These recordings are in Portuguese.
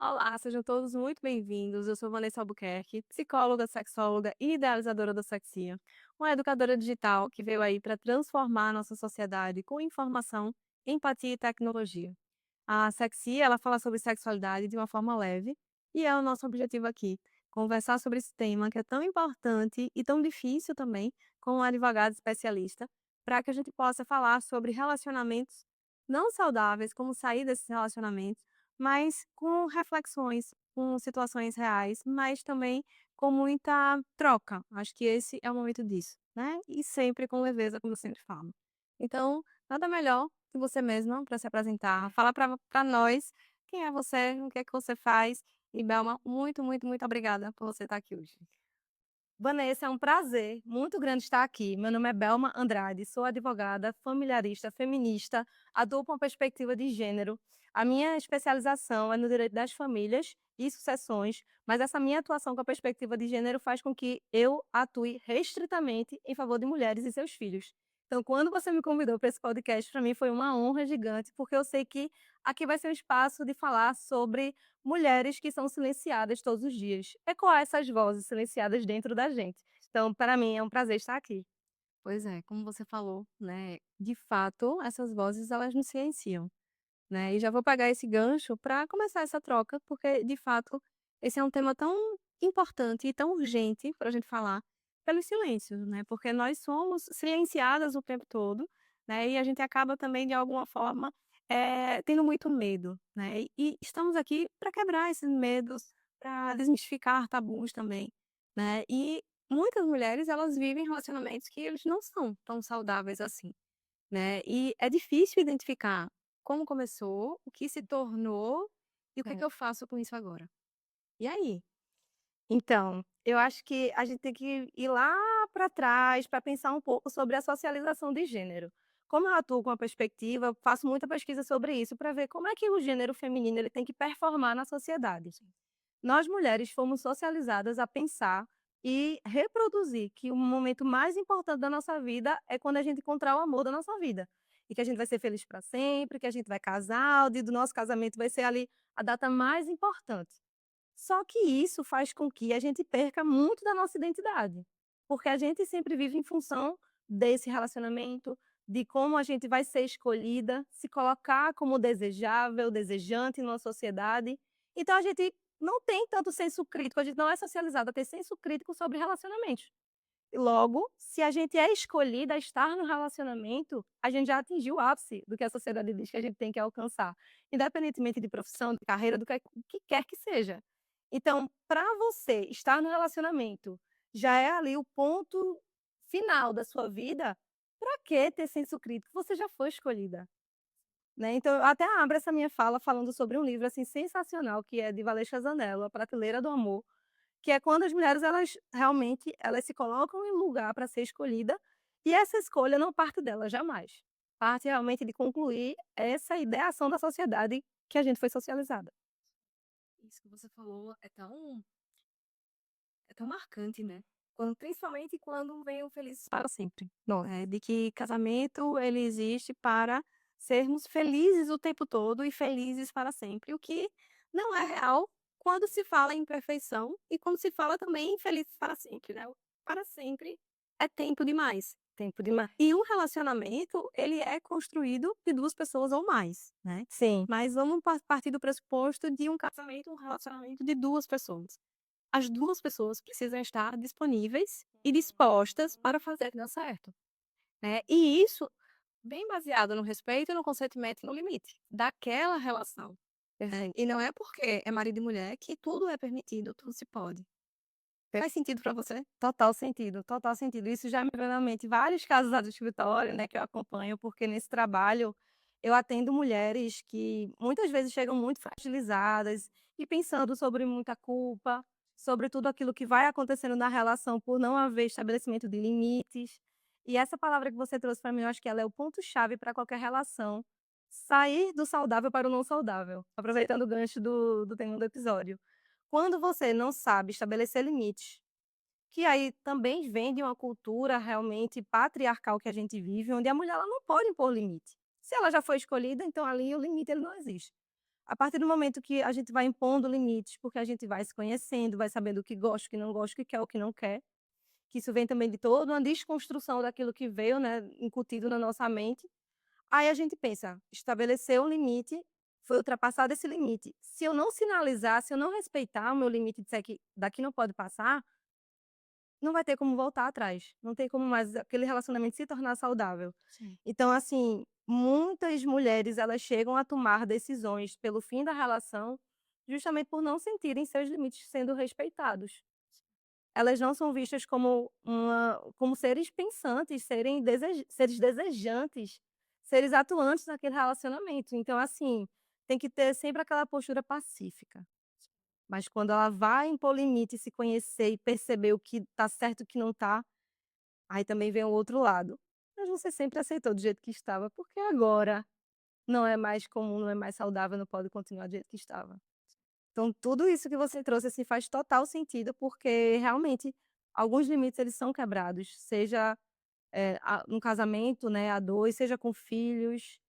Olá, sejam todos muito bem-vindos. Eu sou Vanessa Albuquerque, psicóloga, sexóloga e idealizadora da Sexia, uma educadora digital que veio aí para transformar a nossa sociedade com informação, empatia e tecnologia. A Sexia, ela fala sobre sexualidade de uma forma leve e é o nosso objetivo aqui, conversar sobre esse tema que é tão importante e tão difícil também, com um advogado especialista, para que a gente possa falar sobre relacionamentos não saudáveis, como sair desses relacionamentos, mas com reflexões, com situações reais, mas também com muita troca. Acho que esse é o momento disso, né? E sempre com leveza, como eu sempre falo. Então, nada melhor que você mesma para se apresentar, falar para nós quem é você, o que é que você faz. E Belma, muito, muito, muito obrigada por você estar aqui hoje. Vanessa, é um prazer muito grande estar aqui. Meu nome é Belma Andrade, sou advogada, familiarista, feminista, atuo com perspectiva de gênero. A minha especialização é no direito das famílias e sucessões, mas essa minha atuação com a perspectiva de gênero faz com que eu atue restritamente em favor de mulheres e seus filhos. Então, quando você me convidou para esse podcast, para mim foi uma honra gigante, porque eu sei que aqui vai ser um espaço de falar sobre mulheres que são silenciadas todos os dias. Ecoar essas vozes silenciadas dentro da gente. Então, para mim é um prazer estar aqui. Pois é, como você falou, né, de fato, essas vozes elas nos silenciam, né, e já vou pegar esse gancho para começar essa troca, porque de fato esse é um tema tão importante e tão urgente para a gente falar, pelos silêncios, né, porque nós somos silenciadas o tempo todo, né, e a gente acaba também de alguma forma, tendo muito medo, né, e estamos aqui para quebrar esses medos, para desmistificar tabus também, né, e muitas mulheres elas vivem relacionamentos que eles não são tão saudáveis assim, né, e é difícil identificar como começou, o que se tornou e o que é que É. eu faço com isso agora. E aí? Então, eu acho que a gente tem que ir lá para trás para pensar um pouco sobre a socialização de gênero. Como eu atuo com a perspectiva, eu faço muita pesquisa sobre isso para ver como é que o gênero feminino ele tem que performar na sociedade. Nós mulheres fomos socializadas a pensar e reproduzir que o momento mais importante da nossa vida é quando a gente encontrar o amor da nossa vida. E que a gente vai ser feliz para sempre, que a gente vai casar, o dia do nosso casamento vai ser ali a data mais importante. Só que isso faz com que a gente perca muito da nossa identidade, porque a gente sempre vive em função desse relacionamento, de como a gente vai ser escolhida, se colocar como desejável, desejante numa sociedade. Então a gente não tem tanto senso crítico, a gente não é socializado a ter senso crítico sobre relacionamentos. Logo, se a gente é escolhida a estar no relacionamento, a gente já atingiu o ápice do que a sociedade diz que a gente tem que alcançar, independentemente de profissão, de carreira, do que quer que seja. Então, para você estar no relacionamento, já é ali o ponto final da sua vida, para que ter senso crítico? Você já foi escolhida, né. Então eu até abro essa minha fala falando sobre um livro, assim, sensacional, que é de Valesca Zanello, A Prateleira do Amor, que é quando as mulheres elas realmente elas se colocam em lugar para ser escolhida, e essa escolha não parte dela jamais. Parte realmente de concluir essa ideação da sociedade que a gente foi socializada. Isso que você falou é tão marcante, né. Principalmente quando vem o Felizes para Sempre. De que casamento ele existe para sermos felizes o tempo todo e felizes para sempre, o que não é real quando se fala em perfeição e quando se fala também em felizes para sempre, né. O para sempre é tempo demais. Tempo demais. E um relacionamento, ele é construído de 2 pessoas ou mais, né. Sim. Mas vamos partir do pressuposto de um casamento, um relacionamento de 2 pessoas. As 2 pessoas precisam estar disponíveis e dispostas para fazer dar certo, né. E isso bem baseado no respeito, no consentimento e no limite daquela relação. E não é porque é marido e mulher que tudo é permitido, tudo se pode. Faz sentido para você? Total sentido, total sentido. Isso já me veio na mente vários casos lá do escritório, né, que eu acompanho, porque nesse trabalho eu atendo mulheres que muitas vezes chegam muito fragilizadas e pensando sobre muita culpa, sobre tudo aquilo que vai acontecendo na relação por não haver estabelecimento de limites. E essa palavra que você trouxe para mim, eu acho que ela é o ponto-chave para qualquer relação. Sair do saudável para o não saudável, aproveitando o gancho do tema do episódio. Quando você não sabe estabelecer limites, que aí também vem de uma cultura realmente patriarcal que a gente vive, onde a mulher ela não pode impor limite. Se ela já foi escolhida, então ali o limite ele não existe. A partir do momento que a gente vai impondo limites, porque a gente vai se conhecendo, vai sabendo o que gosta, o que não gosta, o que quer, o que não quer, que isso vem também de toda uma desconstrução daquilo que veio, né, incutido na nossa mente. Aí a gente pensa, estabeleceu um limite, foi ultrapassado esse limite. Se eu não sinalizar, se eu não respeitar o meu limite e disser que daqui não pode passar, não vai ter como voltar atrás, não tem como mais aquele relacionamento se tornar saudável. Sim. Então, assim, muitas mulheres elas chegam a tomar decisões pelo fim da relação, justamente por não sentirem seus limites sendo respeitados. Elas não são vistas como seres pensantes, seres desejantes, seres atuantes naquele relacionamento. Então, assim, tem que ter sempre aquela postura pacífica. Mas quando ela vai impor limite, se conhecer e perceber o que tá certo e o que não tá, aí também vem o outro lado. Mas você sempre aceitou do jeito que estava, porque agora não é mais comum, não é mais saudável, não pode continuar do jeito que estava. Então tudo isso que você trouxe, assim, faz total sentido, porque realmente alguns limites eles são quebrados, seja, no casamento, né, a 2, seja com filhos.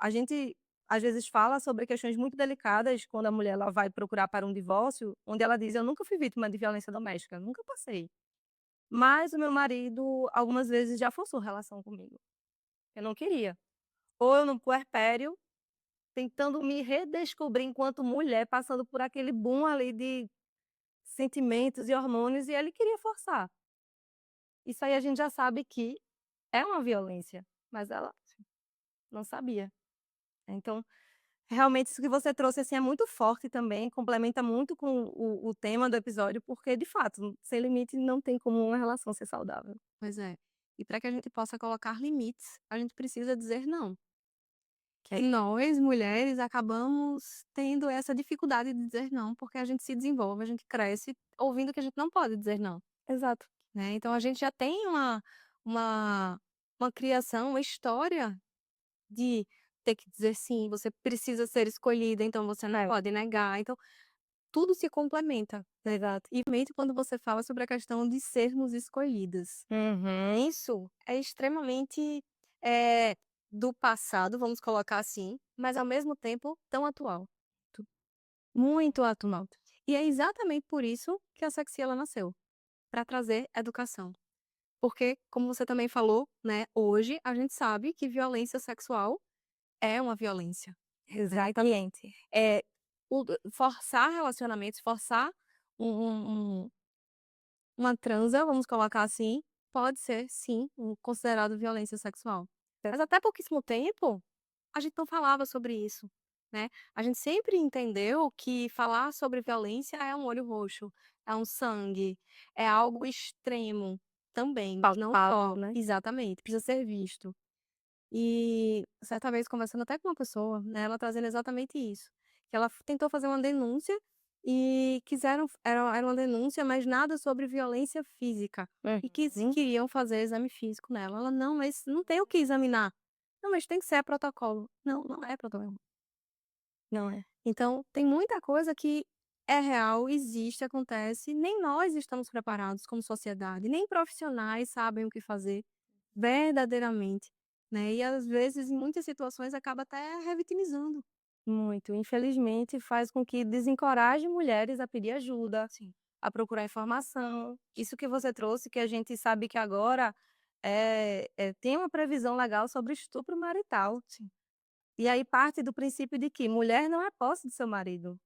A gente às vezes fala sobre questões muito delicadas quando a mulher ela vai procurar para um divórcio, onde ela diz: "Eu nunca fui vítima de violência doméstica, nunca passei, mas o meu marido algumas vezes já forçou relação comigo, eu não queria". Ou eu no puerpério, tentando me redescobrir enquanto mulher, passando por aquele boom ali de sentimentos e hormônios, e ele queria forçar. Isso aí a gente já sabe que é uma violência, mas ela não sabia. Então, realmente isso que você trouxe, assim, é muito forte também, complementa muito com o tema do episódio, porque de fato, sem limite não tem como uma relação ser saudável. Pois é. E para que a gente possa colocar limites, a gente precisa dizer não. Que é Nós, mulheres, acabamos tendo essa dificuldade de dizer não, porque a gente se desenvolve, a gente cresce ouvindo que a gente não pode dizer não, exato. né. Então a gente já tem uma uma criação, uma história de ter que dizer sim, você precisa ser escolhida, então você não É, pode negar, então tudo se complementa. exato. E principalmente quando você fala sobre a questão de sermos escolhidas. Uhum. Isso é extremamente, eh, do passado, vamos colocar assim, mas ao mesmo tempo tão atual. Tu Muito atual. E é exatamente por isso que a Sexy ela nasceu, para trazer educação. Porque, como você também falou, né, hoje a gente sabe que violência sexual é uma violência, né. Então, Exatamente. é o forçar relacionamentos, forçar um um um uma transa, vamos colocar assim, pode ser sim, considerado violência sexual. Mas até pouquíssimo tempo, a gente não falava sobre isso, né. A gente sempre entendeu que falar sobre violência é um olho roxo, é um sangue, é algo extremo também, não Palpável, só né. exatamente, precisa ser visto. E certa vez conversando até com uma pessoa, né, ela trazendo exatamente isso, que ela tentou fazer uma denúncia e quiseram era uma denúncia, mas nada sobre violência física, e Uhum. queriam fazer exame físico nela. Ela: "Não, mas não tem o que examinar". "Não, mas tem que ser a protocolo". "Não, não é protocolo". Não é. Então tem muita coisa que é real, existe, acontece, nem nós estamos preparados como sociedade, nem profissionais sabem o que fazer verdadeiramente, né, e às vezes em muitas situações acaba até revitimizando. Muito. Infelizmente, faz com que desencoraje mulheres a pedir ajuda, Sim, a procurar informação. Isso que você trouxe, que a gente sabe que agora tem uma previsão legal sobre estupro marital. sim. E aí parte do princípio de que mulher não é posse do seu marido.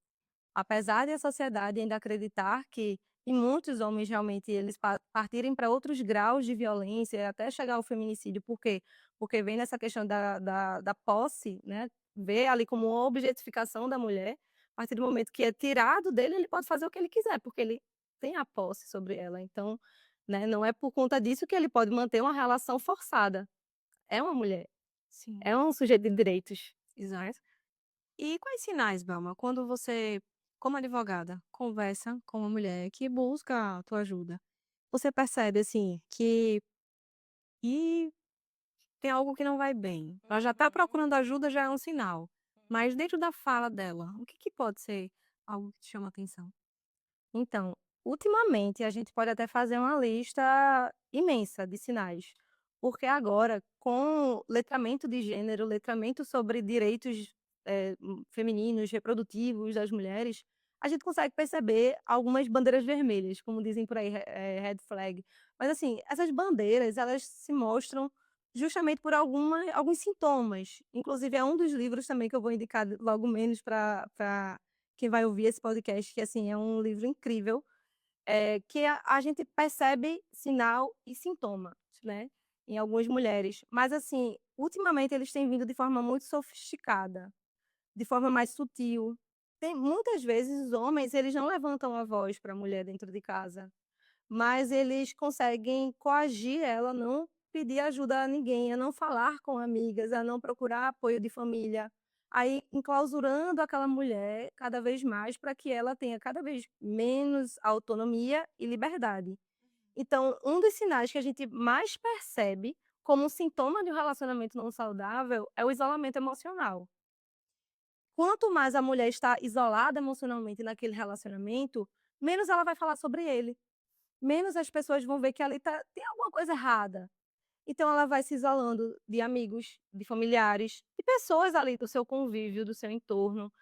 Apesar de a sociedade ainda acreditar que e muitos homens realmente eles partirem para outros graus de violência, até chegar ao feminicídio, por quê? Porque vem nessa questão da posse, né, vê ali como uma objetificação da mulher, a partir do momento que é tirado dele, ele pode fazer o que ele quiser, porque ele tem a posse sobre ela. Então, né, não é por conta disso que ele pode manter uma relação forçada. É uma mulher, Sim, é um sujeito de direitos. exato. E quais sinais, Belma, quando você, como advogada, conversa com uma mulher que busca a tua ajuda, você percebe, assim, que e tem algo que não vai bem. Ela já está procurando ajuda, já é um sinal. Mas dentro da fala dela, o que que pode ser algo que te chama atenção? Então, ultimamente a gente pode até fazer uma lista imensa de sinais, porque agora com letramento de gênero, letramento sobre direitos femininos, reprodutivos das mulheres, a gente consegue perceber algumas bandeiras vermelhas, como dizem por aí, red flag. Mas assim, essas bandeiras, elas se mostram justamente por alguns sintomas. Inclusive é um dos livros também que eu vou indicar logo menos para quem vai ouvir esse podcast, que assim, é um livro incrível, que a gente percebe sinal e sintoma, né, em algumas mulheres. Mas assim, ultimamente eles têm vindo de forma muito sofisticada, de forma mais sutil. Tem muitas vezes os homens, eles não levantam a voz para a mulher dentro de casa, mas eles conseguem coagir ela a não pedir ajuda a ninguém, a não falar com amigas, a não procurar apoio de família, aí enclausurando aquela mulher cada vez mais para que ela tenha cada vez menos autonomia e liberdade. Então, um dos sinais que a gente mais percebe como um sintoma de um relacionamento não saudável é o isolamento emocional. Quanto mais a mulher está isolada emocionalmente naquele relacionamento, menos ela vai falar sobre ele, menos as pessoas vão ver que ali tem alguma coisa errada. Então ela vai se isolando de amigos, de familiares, de pessoas ali do seu convívio, do seu entorno,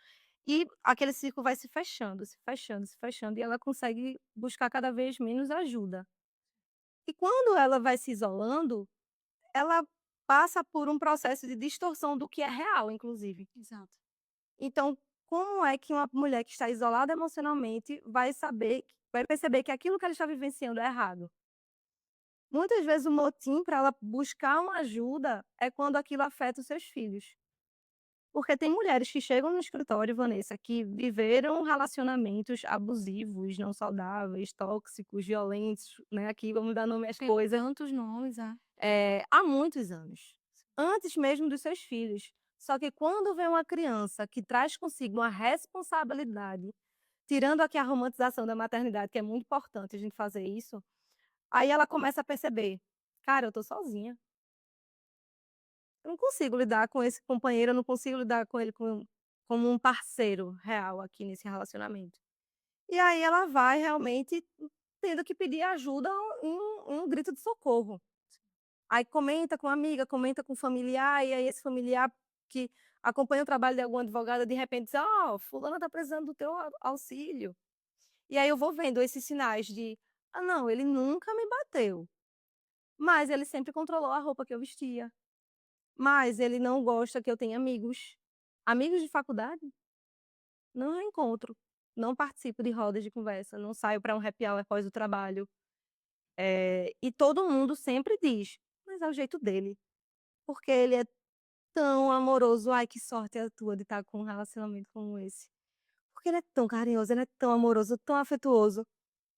e aquele ciclo vai se fechando, se fechando, se fechando, e ela consegue buscar cada vez menos ajuda. E quando ela vai se isolando, ela passa por um processo de distorção do que é real, inclusive. Exato. Então, como é que uma mulher que está isolada emocionalmente vai perceber que aquilo que ela está vivenciando é errado? Muitas vezes o motim para ela buscar uma ajuda é quando aquilo afeta os seus filhos. Porque tem mulheres que chegam no escritório, Vanessa, que viveram relacionamentos abusivos, não saudáveis, tóxicos, violentos, né, aqui vamos dar nome às Tem coisas, tantos nomes, é. há muitos anos, antes mesmo dos seus filhos. Só que quando vem uma criança que traz consigo uma responsabilidade, tirando aqui a romantização da maternidade, que é muito importante a gente fazer isso, aí ela começa a perceber: "Cara, eu tô sozinha. Eu não consigo lidar com esse companheiro, eu não consigo lidar com ele como um parceiro real aqui nesse relacionamento". E aí ela vai realmente tendo que pedir ajuda em um grito de socorro. Aí comenta com amiga, comenta com familiar, e aí esse familiar que acompanha o trabalho de alguma advogada, de repente diz: "Ó, fulana tá precisando do teu auxílio". E aí eu vou vendo esses sinais de: "Ah não, ele nunca me bateu, mas ele sempre controlou a roupa que eu vestia, mas ele não gosta que eu tenha amigos". Amigos de faculdade? Não encontro, não participo de rodas de conversa, não saio para um happy hour após o trabalho. E todo mundo sempre diz: "Mas é o jeito dele, porque ele é tão amoroso". Ai, que sorte a tua de estar com um relacionamento como esse. Porque ele é tão carinhoso, ele é tão amoroso, tão afetuoso.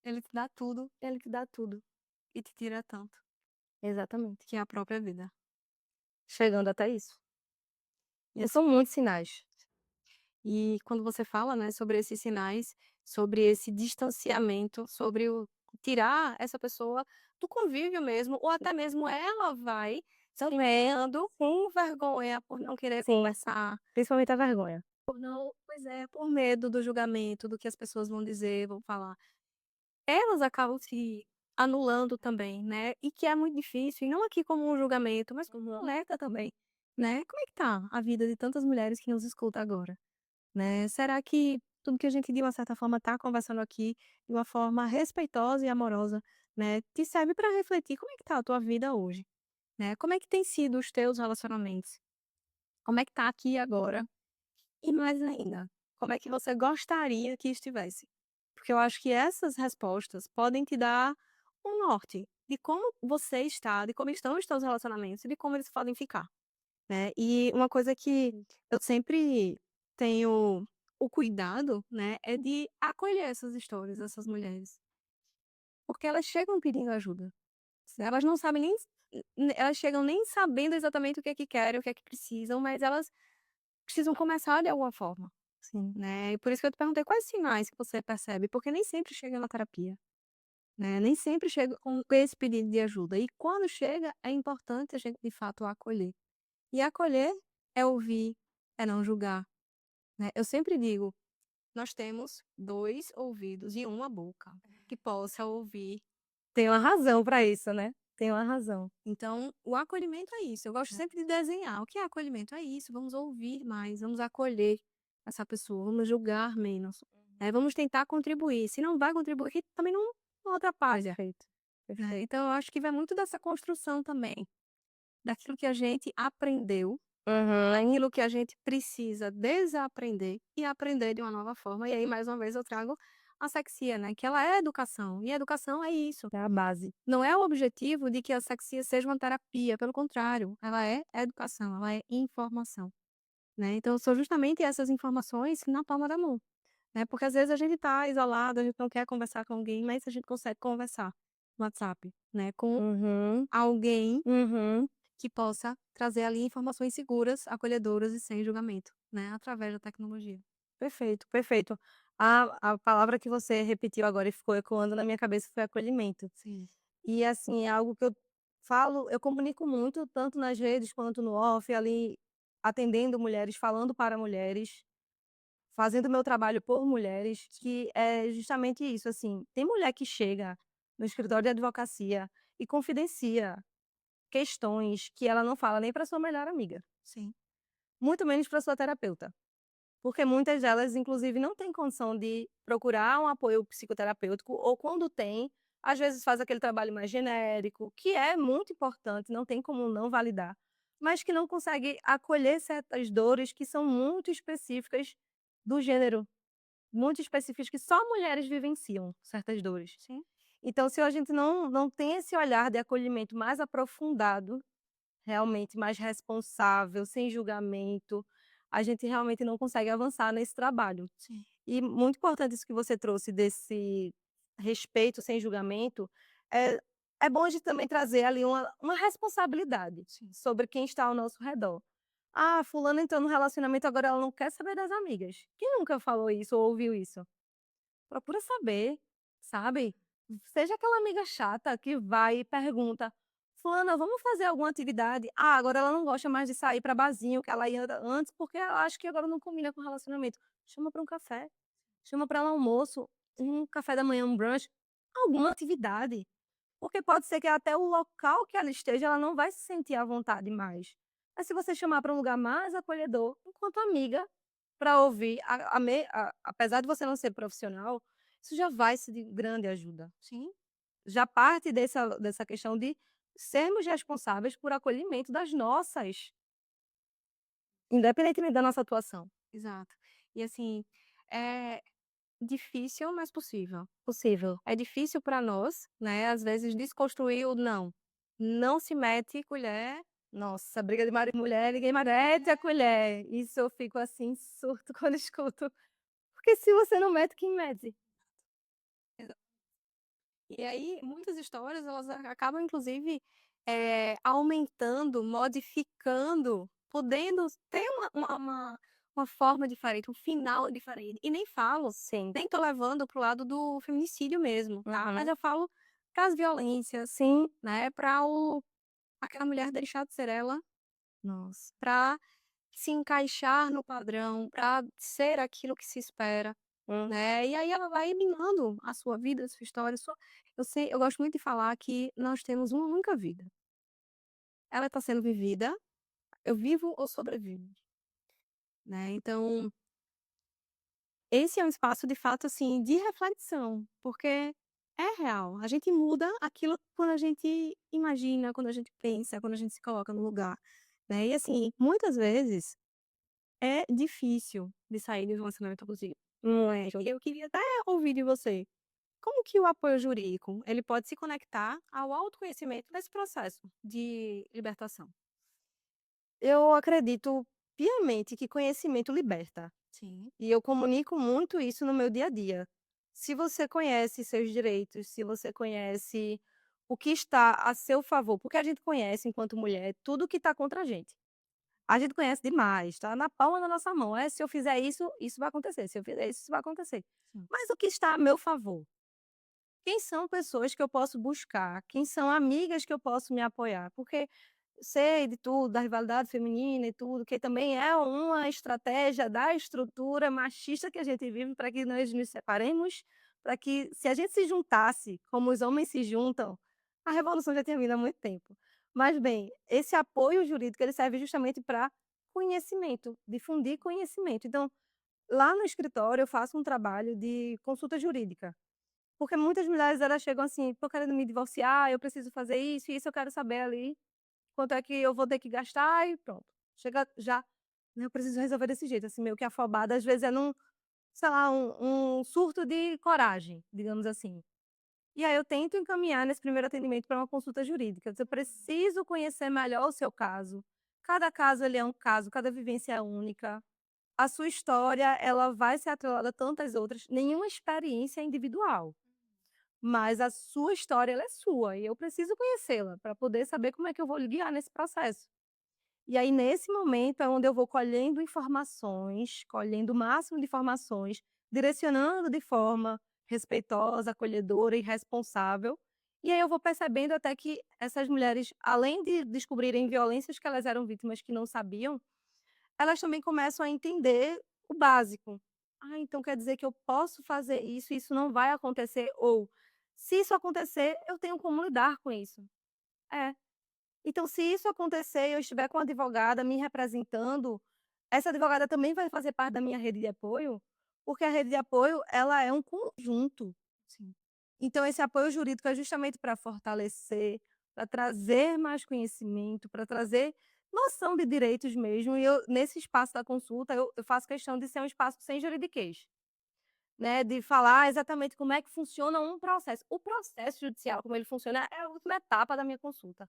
Ele te dá tudo Ele que dá tudo. e te tira tanto, Exatamente. que é a própria vida. Chegando até isso. E Então são muitos sinais. E quando você fala, né, sobre esses sinais, sobre esse distanciamento, sobre o tirar essa pessoa do convívio mesmo, ou até mesmo ela vai Então ficando com vergonha por não querer sim, conversar, principalmente a vergonha. por não pois é, por medo do julgamento, do que as pessoas vão dizer, vão falar. Elas acabam se anulando também, né, e que é muito difícil, e não aqui como um julgamento, mas como um Uhum. alerta também, né. Como é que tá a vida de tantas mulheres que nos escuta agora? Né, será que tudo que a gente de uma certa forma está conversando aqui, de uma forma respeitosa e amorosa, né, te serve para refletir como é que tá a tua vida hoje, né, como é que tem sido os teus relacionamentos, como é que tá aqui e agora, e mais ainda, como é que você gostaria que estivesse? Porque eu acho que essas respostas podem te dar um norte de como você está, de como estão os teus relacionamentos e de como eles podem ficar. Né, e uma coisa que eu sempre tenho o cuidado, né, é de acolher essas histórias dessas mulheres, porque elas chegam pedindo ajuda, elas não sabem nem elas chegam nem sabendo exatamente o que é que querem, o que é que precisam, mas elas precisam começar de alguma forma, Sim. né, e por isso que eu te perguntei quais sinais que você percebe, porque nem sempre chega na terapia, né, nem sempre chega com esse pedido de ajuda, e quando chega, é importante a gente de fato acolher. E acolher é ouvir, é não julgar, né. Eu sempre digo: "Nós temos 2 ouvidos e uma boca que possa ouvir". Tem uma razão para isso, né. Tem uma razão. Então, o acolhimento é isso. Eu gosto sempre de desenhar. O que é acolhimento? É isso. Vamos ouvir mais, vamos acolher essa pessoa, vamos julgar menos. Vamos tentar contribuir. Se não vai contribuir, que também não atrapalha. Perfeito, Né? perfeito. Então, eu acho que vai muito dessa construção também, daquilo que a gente aprendeu, Uhum. daquilo que a gente precisa desaprender e aprender de uma nova forma. E aí, mais uma vez, eu trago a sexia, né? Que ela é educação. E educação é isso. É a base. Não é o objetivo de que a sexia seja uma terapia, pelo contrário, ela é educação, ela é informação, né. Então são justamente essas informações na palma da mão, né, porque às vezes a gente está isolado, a gente não quer conversar com alguém, mas a gente consegue conversar no WhatsApp, né, com Uhum, alguém uhum. que possa trazer ali informações seguras, acolhedoras e sem julgamento, né, através da tecnologia. Perfeito, perfeito. A palavra que você repetiu agora e ficou ecoando na minha cabeça foi acolhimento. Sim, E, assim, é algo que eu falo eu comunico muito, tanto nas redes quanto no off, ali, atendendo mulheres, falando para mulheres, fazendo meu trabalho por mulheres, que é justamente isso, assim, tem mulher que chega no escritório de advocacia e confidencia questões que ela não fala nem para sua melhor amiga, sim, muito menos para sua terapeuta. Porque muitas delas, inclusive, não têm condição de procurar um apoio psicoterapêutico ou quando tem, às vezes faz aquele trabalho mais genérico, que é muito importante, não tem como não validar, mas que não consegue acolher certas dores que são muito específicas do gênero, muito específicas que só mulheres vivenciam certas dores. sim, Então, se a gente não tem esse olhar de acolhimento mais aprofundado, realmente mais responsável, sem julgamento, a gente realmente não consegue avançar nesse trabalho. sim, E muito importante isso que você trouxe desse respeito sem julgamento, é é bom a gente também trazer ali uma responsabilidade sim, sobre quem está ao nosso redor. "Ah, fulana entrou num relacionamento, agora ela não quer saber das amigas". Quem nunca falou isso ou ouviu isso? Procura saber, sabe. Seja aquela amiga chata que vai e pergunta: "Fulana, vamos fazer alguma atividade?". "Ah, agora ela não gosta mais de sair para barzinho que ela ia antes, porque ela acha que agora não combina com relacionamento". Chama para um café, chama para um almoço, um café da manhã, um brunch, alguma atividade. Porque pode ser que até o local que ela esteja, ela não vai se sentir à vontade mais. Mas se você chamar para um lugar mais acolhedor, enquanto amiga, para ouvir, apesar de você não ser profissional, isso já vai ser de grande ajuda. sim, Já parte dessa questão de sermos responsáveis por acolhimento das nossas, independentemente da nossa atuação. exato. E assim, é difícil, mas possível. Possível. É difícil para nós, né, às vezes desconstruir o não. Não se mete colher. Nossa, briga de marido e mulher, ninguém mete a colher. Isso eu fico assim, surto quando escuto. Porque se você não mete, quem mete? E aí, muitas histórias, elas acabam inclusive, aumentando, modificando, podendo ter uma forma diferente, um final diferente. E nem falo, Sim. nem tô levando para o lado do feminicídio mesmo, tá, mas Uhum. eu falo para as violências, Sim. né, para aquela mulher deixar de ser ela, Nossa. para se encaixar no padrão, para ser aquilo que se espera, Hum. né, e aí ela vai minando a sua vida, a sua história, eu gosto muito de falar que nós temos uma única vida. Ela está sendo vivida, eu vivo ou sobrevivo, né, então esse é um espaço de fato, assim, de reflexão, porque é real, a gente muda aquilo quando a gente imagina, quando a gente pensa, quando a gente se coloca no lugar, né, e assim, muitas vezes é difícil de sair de um relacionamento abusivo, não é? E eu queria até ouvir de você, como que o apoio jurídico, ele pode se conectar ao autoconhecimento nesse processo de libertação? Eu acredito piamente que conhecimento liberta, Sim, e eu comunico muito isso no meu dia a dia. Se você conhece seus direitos, se você conhece o que está a seu favor, porque a gente conhece, enquanto mulher, tudo que está contra a gente. A gente conhece demais, tá na palma da nossa mão. É, se eu fizer isso, isso vai acontecer. Se eu fizer isso, isso vai acontecer. sim, Mas o que está a meu favor? Quem são pessoas que eu posso buscar? Quem são amigas que eu posso me apoiar? Porque sei de tudo, da rivalidade feminina e tudo, que também é uma estratégia da estrutura machista que a gente vive para que nós nos separemos, para que se a gente se juntasse como os homens se juntam, A revolução já tinha vindo há muito tempo. Mas bem, esse apoio jurídico ele serve justamente para conhecimento, difundir conhecimento. Então, lá no escritório eu faço um trabalho de consulta jurídica, porque muitas mulheres elas chegam assim: "Tô querendo me divorciar, eu preciso fazer isso e isso eu quero saber ali quanto é que eu vou ter que gastar", e pronto. Chega já, né, eu preciso resolver desse jeito, assim, meio que afobada, às vezes é num, sei lá, um surto de coragem, digamos assim. E aí eu tento encaminhar nesse primeiro atendimento para uma consulta jurídica. Eu preciso conhecer melhor o seu caso. Cada caso ele é um caso, cada vivência é única. A sua história, ela vai ser atrelada a tantas outras, nenhuma experiência é individual, mas a sua história ela é sua e eu preciso conhecê-la para poder saber como é que eu vou lhe guiar nesse processo. E aí, nesse momento, é onde eu vou colhendo informações, colhendo o máximo de informações, direcionando de forma respeitosa, acolhedora e responsável. E aí eu vou percebendo até que essas mulheres, além de descobrirem violências que elas eram vítimas que não sabiam, elas também começam a entender o básico. Ah, então quer dizer que eu posso fazer isso e isso não vai acontecer, ou se isso acontecer, eu tenho como lidar com isso. É. Então, se isso acontecer e eu estiver com uma advogada me representando, essa advogada também vai fazer parte da minha rede de apoio, porque a rede de apoio, ela é um conjunto. Sim. Então, esse apoio jurídico é justamente para fortalecer, para trazer mais conhecimento, para trazer noção de direitos mesmo. E eu, nesse espaço da consulta, eu faço questão de ser um espaço sem juridiquês, né? De falar exatamente como é que funciona um processo. O processo judicial, como ele funciona, é a última etapa da minha consulta.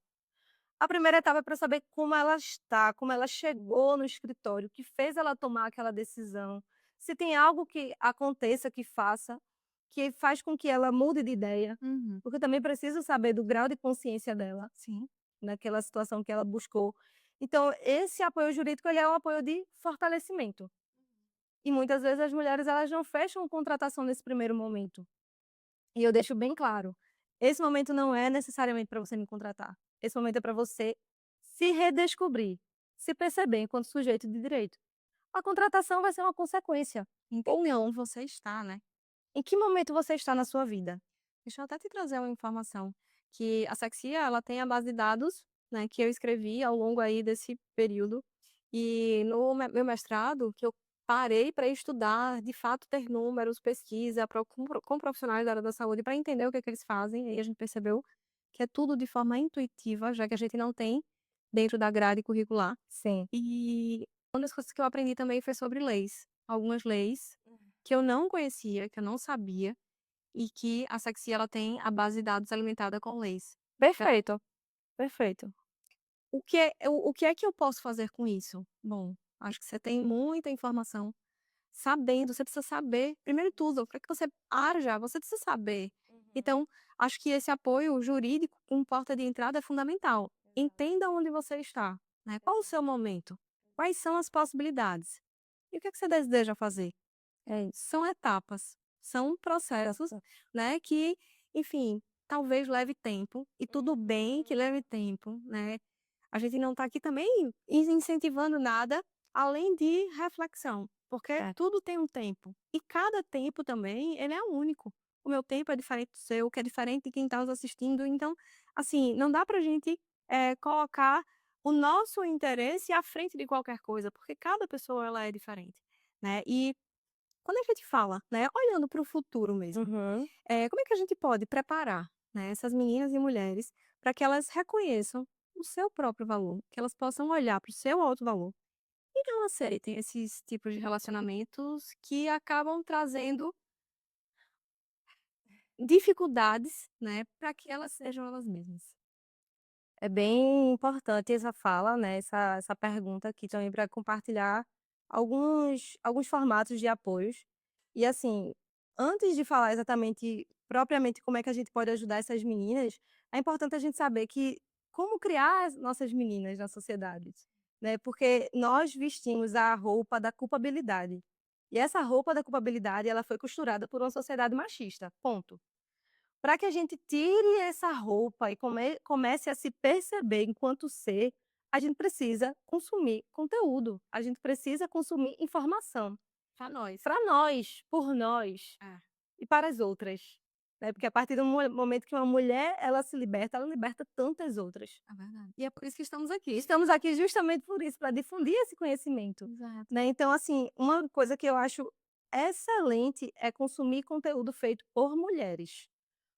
A primeira etapa é para saber como ela está, como ela chegou no escritório, o que fez ela tomar aquela decisão, se tem algo que aconteça, que faça, que faz com que ela mude de ideia, Uhum. porque eu também preciso saber do grau de consciência dela, Sim. naquela situação que ela buscou. Então, esse apoio jurídico, ele é um apoio de fortalecimento. E muitas vezes as mulheres elas não fecham contratação nesse primeiro momento. E eu deixo bem claro, esse momento não é necessariamente para você me contratar. Esse momento é para você se redescobrir, se perceber enquanto sujeito de direito. A contratação vai ser uma consequência, ou Entender não. onde você está, né. Em que momento você está na sua vida? Deixa eu até te trazer uma informação, que a Sexia, ela tem a base de dados, né, que eu escrevi ao longo aí desse período, e no meu mestrado, que eu parei para estudar, de fato ter números, pesquisa, com profissionais da área da saúde para entender o que é que eles fazem, aí a gente percebeu que é tudo de forma intuitiva, já que a gente não tem dentro da grade curricular. Sim. E uma das coisas que eu aprendi também foi sobre leis, algumas leis que eu não conhecia, que eu não sabia, e que a Sexy ela tem a base de dados alimentada com leis. Então, Perfeito, perfeito. o que é que eu posso fazer com isso? Bom, acho que você tem muita informação. Sabendo, você precisa saber, primeiro de tudo, para que você haja, você precisa saber. Uhum. Então, acho que esse apoio jurídico com porta de entrada é fundamental. Exato, Entenda onde você está, né? Qual o seu exato. momento? Quais são as possibilidades? E o que é que você deseja fazer? É isso. São etapas, são processos, Exato. né, que, enfim, talvez leve tempo, e tudo bem que Uhum. leve tempo, né. A gente não está aqui também incentivando nada além de reflexão, porque É. tudo tem um tempo, e cada tempo também ele é único. O meu tempo é diferente do seu, que é diferente de quem está nos assistindo, então, assim, não dá pra gente, colocar o nosso interesse à frente de qualquer coisa, porque cada pessoa ela é diferente, né. E quando a gente fala, né, olhando para o futuro mesmo, Uhum. como é que a gente pode preparar, né, essas meninas e mulheres para que elas reconheçam o seu próprio valor, que elas possam olhar para o seu alto valor e não aceitem esses tipos de relacionamentos que acabam trazendo dificuldades, né, para que elas sejam elas mesmas. É bem importante essa fala, né, essa pergunta aqui também para compartilhar alguns formatos de apoios. E assim, antes de falar exatamente, propriamente como é que a gente pode ajudar essas meninas, é importante a gente saber que como criar as nossas meninas na sociedade, né, porque nós vestimos a roupa da culpabilidade. E essa roupa da culpabilidade, ela foi costurada por uma sociedade machista, ponto. Para que a gente tire essa roupa e comece a se perceber enquanto ser, a gente precisa consumir conteúdo, a gente precisa consumir informação, Para nós. para nós, por nós É. e para as outras. né, porque a partir do momento que uma mulher, ela liberta tantas outras. É verdade. E é por isso que estamos aqui. Estamos aqui justamente por isso, para difundir esse conhecimento, Exato. né. Então, assim, uma coisa que eu acho excelente é consumir conteúdo feito por mulheres,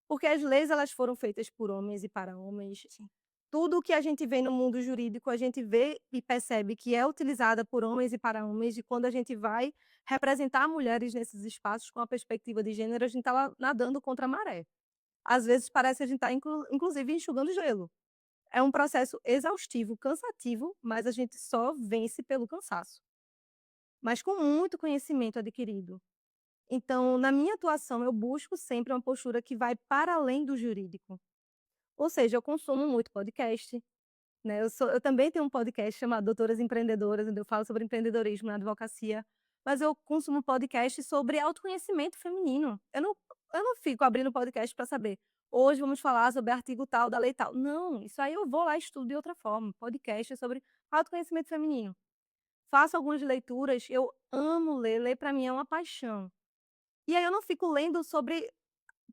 porque as leis elas foram feitas por homens e para homens. Sim. Tudo o que a gente vê no mundo jurídico, a gente vê e percebe que é utilizada por homens e para homens, e quando a gente vai representar mulheres nesses espaços com a perspectiva de gênero, a gente está lá nadando contra a maré. Às vezes parece que a gente está inclusive enxugando gelo. É um processo exaustivo, cansativo, mas a gente só vence pelo cansaço, mas com muito conhecimento adquirido. Então, na minha atuação, eu busco sempre uma postura que vai para além do jurídico. Ou seja, eu consumo muito podcast, né, eu também tenho um podcast chamado Doutoras Empreendedoras, onde eu falo sobre empreendedorismo na advocacia, mas eu consumo podcast sobre autoconhecimento feminino. Eu não fico abrindo podcast para saber, hoje vamos falar sobre artigo tal da lei tal. Não, isso aí eu vou lá e estudo de outra forma. Podcast é sobre autoconhecimento feminino. Faço algumas leituras, eu amo ler, ler para mim é uma paixão. E aí eu não fico lendo sobre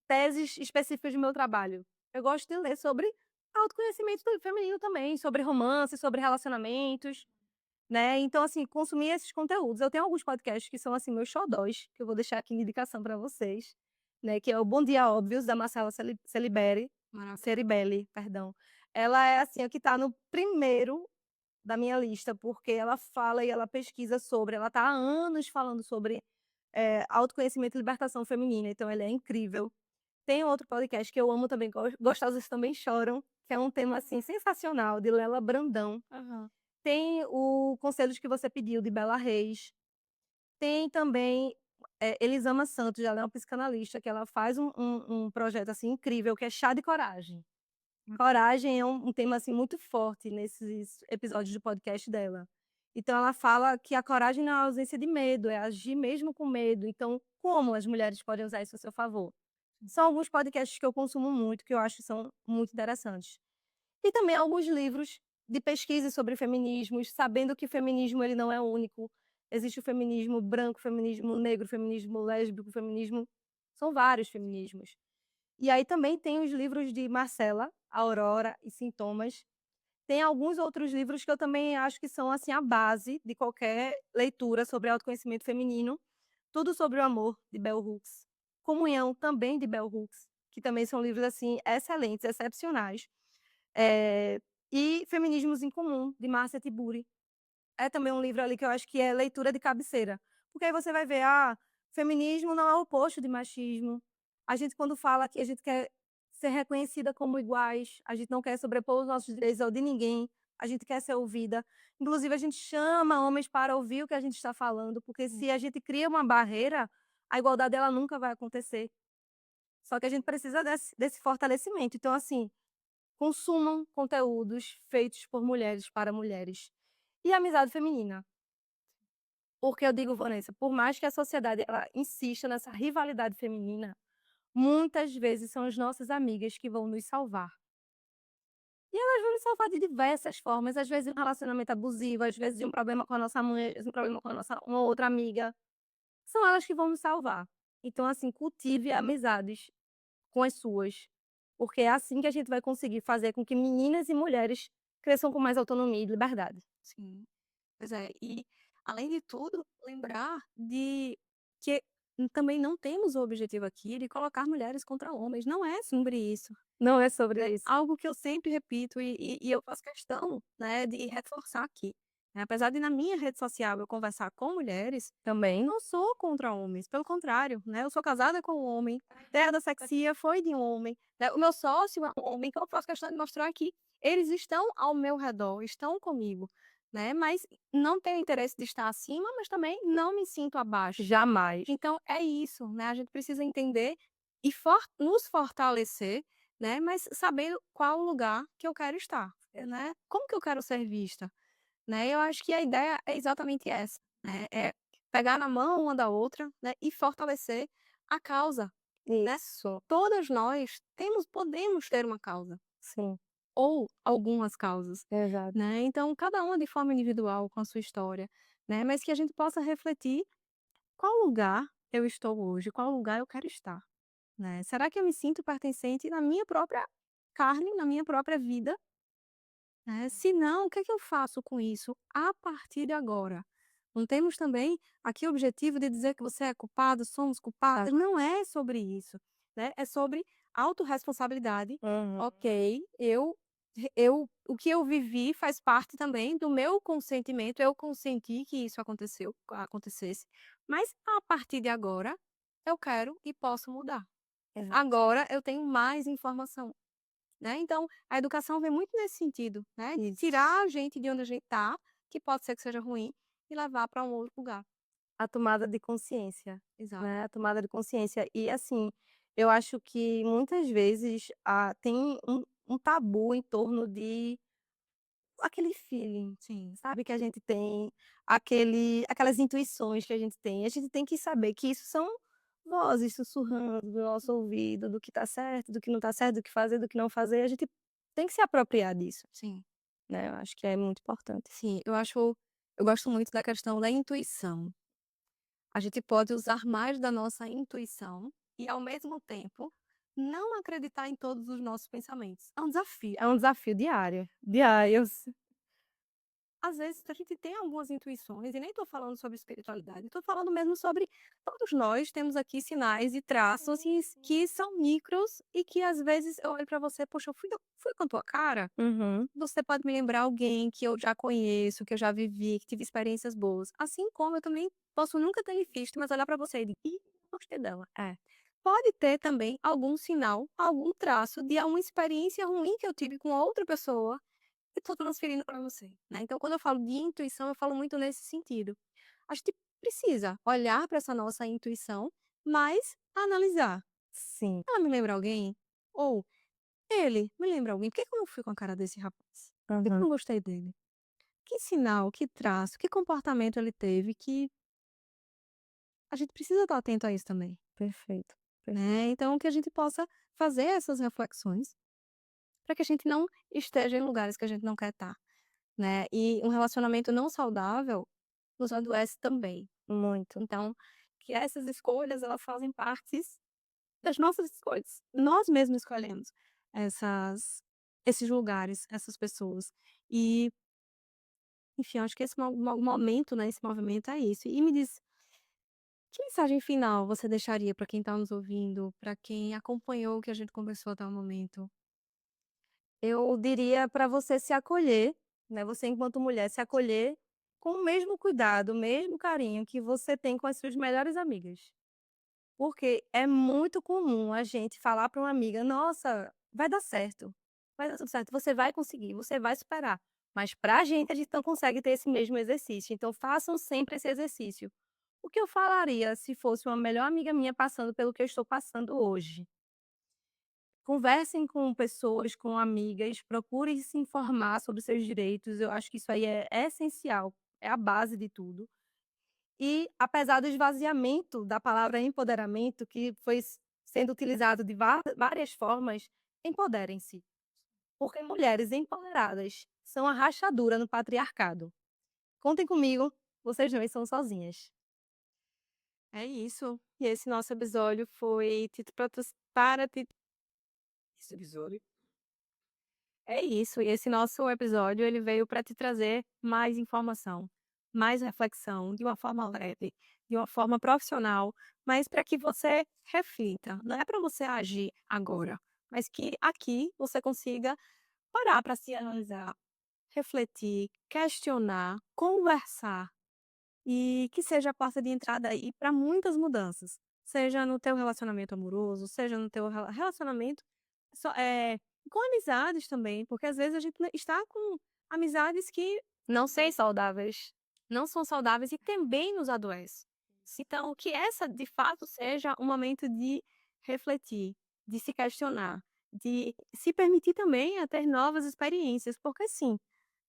teses específicas do meu trabalho. Eu gosto de ler sobre autoconhecimento feminino também, sobre romance, sobre relacionamentos, né. Então, assim, consumir esses conteúdos. Eu tenho alguns podcasts que são, assim, meus xodós, que eu vou deixar aqui em indicação para vocês, né, que é o Bom Dia Óbvios, da Marcela Maravilhoso. Ceribelli, perdão. Ela é, assim, a que está no primeiro da minha lista, porque ela fala e ela pesquisa sobre, ela está há anos falando sobre, autoconhecimento e libertação feminina, então ela é incrível. Tem outro podcast que eu amo também, Gostosas Também Choram, que é um tema, assim, sensacional, de Lela Brandão. Aham. Tem o Conselhos que Você Pediu, de Bela Reis. Tem também, Elisama Santos, ela é uma psicanalista, que ela faz um projeto, assim, incrível, que é Chá de Coragem. Coragem é um tema, assim, muito forte nesses episódios do podcast dela. Então ela fala que a coragem não é a ausência de medo, é agir mesmo com medo. Então, como as mulheres podem usar isso a seu favor? São alguns podcasts que eu consumo muito, que eu acho que são muito interessantes. E também alguns livros de pesquisa sobre feminismos, sabendo que o feminismo ele não é único. Existe o feminismo branco, o feminismo negro, o feminismo lésbico, o feminismo são vários feminismos. E aí também tem os livros de Marcela, Aurora e Sintomas. Tem alguns outros livros que eu também acho que são, assim, a base de qualquer leitura sobre autoconhecimento feminino. Tudo sobre o Amor, de Bell Hooks. Comunhão, também de Bell Hooks, que também são livros, assim, excelentes, excepcionais. Eh, e Feminismos em Comum, de Márcia Tiburi. É também um livro ali que eu acho que é leitura de cabeceira, porque aí você vai ver, feminismo não é o oposto de machismo. A gente quando fala que a gente quer ser reconhecida como iguais, a gente não quer sobrepor os nossos direitos ao de ninguém, a gente quer ser ouvida. Inclusive a gente chama homens para ouvir o que a gente está falando, porque se a gente cria uma barreira, a igualdade ela nunca vai acontecer. Só que a gente precisa desse fortalecimento. Então assim, consumam conteúdos feitos por mulheres para mulheres. E a amizade feminina. Porque eu digo, Vanessa, por mais que a sociedade ela insista nessa rivalidade feminina, muitas vezes são as nossas amigas que vão nos salvar. E elas vão nos salvar de diversas formas, às vezes de um relacionamento abusivo, às vezes de um problema com a nossa mãe, às vezes um problema com a nossa uma outra amiga. São elas que vão nos salvar. Então, assim, cultive amizades com as suas, porque é assim que a gente vai conseguir fazer com que meninas e mulheres cresçam com mais autonomia e liberdade. Sim. Pois é, e além de tudo, lembrar de que também não temos o objetivo aqui de colocar mulheres contra homens, não é sobre isso, Não é né. sobre isso. Algo que eu sempre repito e eu faço questão, né, de reforçar aqui, né, apesar de na minha rede social eu conversar com mulheres, eu Também. não sou contra homens, pelo contrário, né, eu sou casada com um homem, terra da sexia foi de um homem, né, o meu sócio é um homem, então eu faço questão de mostrar que eles estão ao meu redor, estão comigo, né, mas não tenho interesse de estar acima, mas também não me sinto abaixo. Jamais. Então é isso, né, a gente precisa entender e nos fortalecer, né, mas sabendo qual o lugar que eu quero estar, né, como que eu quero ser vista, né. Eu acho que a ideia é exatamente essa, né, é pegar na mão uma da outra, né, e fortalecer a causa, né. Isso, Todas nós podemos ter uma causa, sim, ou algumas causas, exato. né, então cada uma de forma individual com a sua história, né, mas que a gente possa refletir qual lugar eu estou hoje, qual lugar eu quero estar. né? Será que eu me sinto pertencente na minha própria carne, na minha própria vida, né? Se não, o que é que eu faço com isso a partir de agora? Não temos também aqui o objetivo de dizer que você é culpado, somos culpadas, não é sobre isso, né? É sobre autorresponsabilidade. Uhum. Ok, o que eu vivi faz parte também do meu consentimento, eu consenti que isso acontecesse, mas a partir de agora eu quero e posso mudar. Exato. Agora eu tenho mais informação, né, então a educação vem muito nesse sentido, né, de Isso. tirar a gente de onde a gente está, que pode ser que seja ruim, e levar para um outro lugar. A tomada de consciência, Exato. né, a tomada de consciência. E, assim, eu acho que muitas vezes, tem um tabu em torno de aquele feeling, Sim, sabe, que a gente tem, aquelas intuições que a gente tem. A gente tem que saber que isso são vozes sussurrando no nosso ouvido, do que tá certo, do que não tá certo, do que fazer, do que não fazer. A gente tem que se apropriar disso, sim, né, eu acho que é muito importante. sim, eu gosto muito da questão da intuição. A gente pode usar mais da nossa intuição e, ao mesmo tempo, não acreditar em todos os nossos pensamentos. É um desafio. É um desafio diário, diário. Às vezes a gente tem algumas intuições, e nem estou falando sobre espiritualidade, estou falando mesmo sobre todos nós temos aqui sinais e traços que são micros e que às vezes eu olho para você, poxa, fui com a tua cara. Uhum. Você pode me lembrar alguém que eu já conheço, que eu já vivi, que tive experiências boas. Assim como eu também posso nunca ter visto, mas olhar para você e dizer, ih, gostei dela. É, Pode ter também algum sinal, algum traço de uma experiência ruim que eu tive com outra pessoa e estou transferindo para você, né. Então quando eu falo de intuição, eu falo muito nesse sentido. A gente precisa olhar para essa nossa intuição, mas analisar. sim. Ela me lembra alguém? Ou ele me lembra alguém? Por que que eu não fui com a cara desse rapaz? Por que que eu Aham. não gostei dele? Que sinal, que traço, que comportamento ele teve que a gente precisa estar atento a isso também, Perfeito, perfeito. né. Então que a gente possa fazer essas reflexões, para que a gente não esteja em lugares que a gente não quer estar, né. E um relacionamento não saudável nos adoece também. Muito. Então, que essas escolhas elas fazem partes das nossas escolhas. Nós mesmos escolhemos essas esses lugares, essas pessoas. E, enfim, acho que esse momento, né, esse movimento é isso. E me diz, que mensagem final você deixaria para quem está nos ouvindo, para quem acompanhou o que a gente conversou até o momento? Eu diria para você se acolher, né, você enquanto mulher se acolher com o mesmo cuidado, o mesmo carinho que você tem com as suas melhores amigas. Porque é muito comum a gente falar para uma amiga: "Nossa, vai dar tudo certo, você vai conseguir, você vai superar". Mas para a gente não consegue ter esse mesmo exercício, então façam sempre esse exercício. O que eu falaria se fosse uma melhor amiga minha passando pelo que eu estou passando hoje? Conversem com pessoas, com amigas, procurem se informar sobre seus direitos, eu acho que isso aí é essencial, é a base de tudo. E apesar do esvaziamento da palavra empoderamento, que foi sendo utilizado de várias formas, empoderem-se, porque mulheres empoderadas são a rachadura no patriarcado. Contem comigo, vocês não estão sozinhas. É isso. E esse nosso episódio foi Tito para te esse episódio é isso, e esse nosso episódio ele veio para te trazer mais informação, mais reflexão, de uma forma leve, de uma forma profissional, mas para que você reflita. Não é para você agir agora, mas que aqui você consiga parar para se analisar, refletir, questionar, conversar. E que seja a porta de entrada aí para muitas mudanças, seja no teu relacionamento amoroso, seja no teu relacionamento com amizades também, porque às vezes a gente está com amizades que Não sei saudáveis. não são saudáveis e também nos adoece. Então, que essa de fato seja um momento de refletir, de se questionar, de se permitir também a ter novas experiências, porque sim,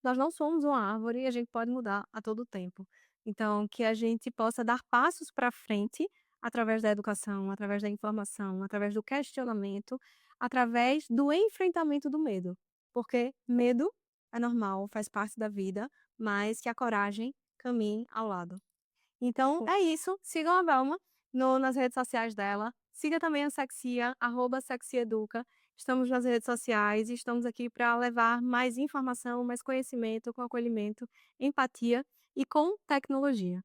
nós não somos uma árvore e a gente pode mudar a todo tempo. Então, que a gente possa dar passos para frente através da educação, através da informação, através do questionamento, através do enfrentamento do medo. Porque medo é normal, faz parte da vida, mas que a coragem caminhe ao lado. Então, é isso. Sigam a Velma nas redes sociais dela. Siga também a Sexia, @sexieduca. Estamos nas redes sociais e estamos aqui para levar mais informação, mais conhecimento, com acolhimento, empatia e com tecnologia.